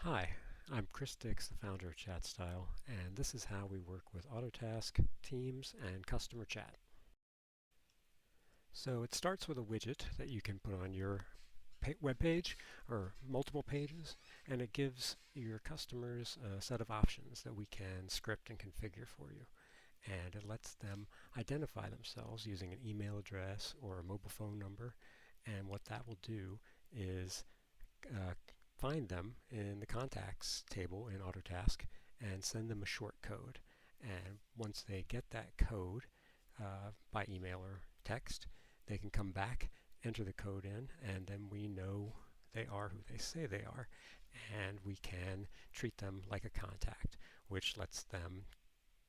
Hi, I'm Chris Dix, the founder of ChatStyle, and this is how we work with Autotask, Teams, and customer chat. So it starts with a widget that you can put on your web page or multiple pages, and it gives your customers a set of options that we can script and configure for you. And it lets them identify themselves using an email address or a mobile phone number. And what that will do is uh, find them in the contacts table in Autotask and send them a short code. And once they get that code by email or text, they can come back, enter the code in, and then we know they are who they say they are. And we can treat them like a contact, which lets them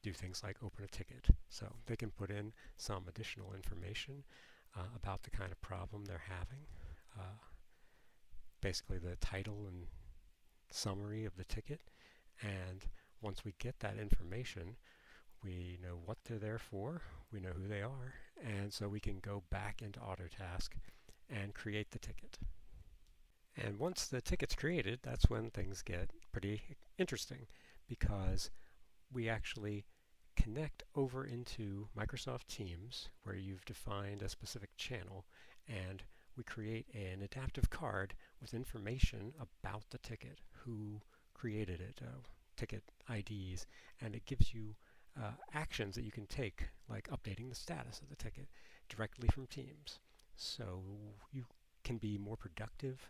do things like open a ticket. So they can put in some additional information about the kind of problem they're having. Basically the title and summary of the ticket, and once we get that information, we know what they're there for, we know who they are, and so we can go back into Autotask and create the ticket. And once the ticket's created, that's when things get pretty interesting, because we actually connect over into Microsoft Teams, where you've defined a specific channel, and we create an adaptive card with information about the ticket, who created it, ticket IDs, and it gives you actions that you can take, like updating the status of the ticket directly from Teams. So you can be more productive,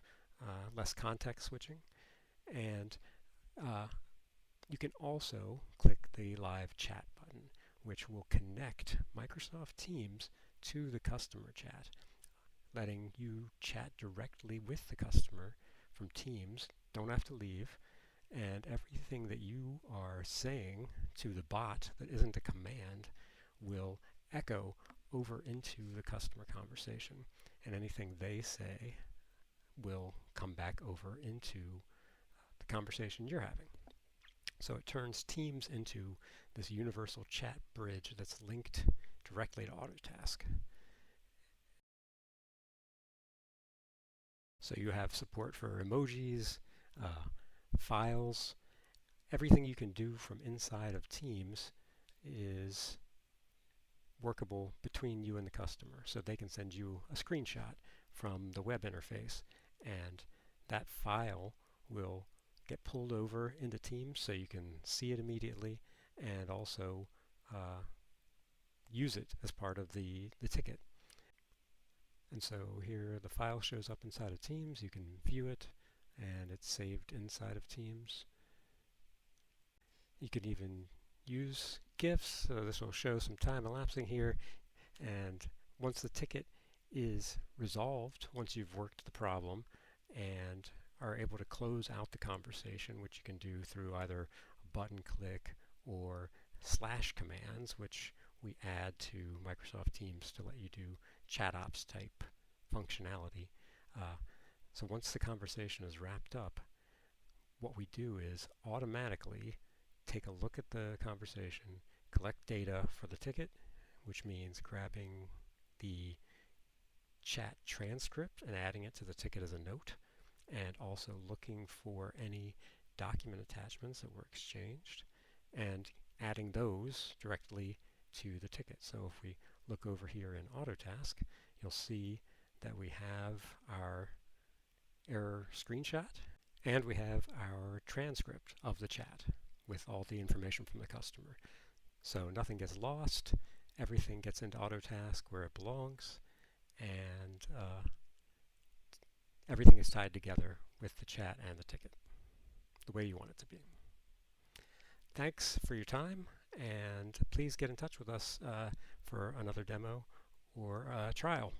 less context switching, and you can also click the live chat button, which will connect Microsoft Teams to the customer chat, letting you chat directly with the customer from Teams, don't have to leave, and everything that you are saying to the bot that isn't a command will echo over into the customer conversation, and anything they say will come back over into the conversation you're having. So it turns Teams into this universal chat bridge that's linked directly to Autotask. So you have support for emojis, files. Everything you can do from inside of Teams is workable between you and the customer. So they can send you a screenshot from the web interface, and that file will get pulled over into Teams so you can see it immediately and also use it as part of the ticket. And so here the file shows up inside of Teams. You can view it, and it's saved inside of Teams. You can even use GIFs, so this will show some time elapsing here, and once the ticket is resolved, once you've worked the problem and are able to close out the conversation, which you can do through either a button click or slash commands, which we add to Microsoft Teams to let you do chat ops type functionality. So once the conversation is wrapped up, what we do is automatically take a look at the conversation, collect data for the ticket, which means grabbing the chat transcript and adding it to the ticket as a note, and also looking for any document attachments that were exchanged and adding those directly to the ticket. So if we look over here in Autotask, you'll see that we have our error screenshot and we have our transcript of the chat with all the information from the customer. So nothing gets lost, everything gets into Autotask where it belongs, and everything is tied together with the chat and the ticket the way you want it to be. Thanks for your time, and please get in touch with us for another demo or trial.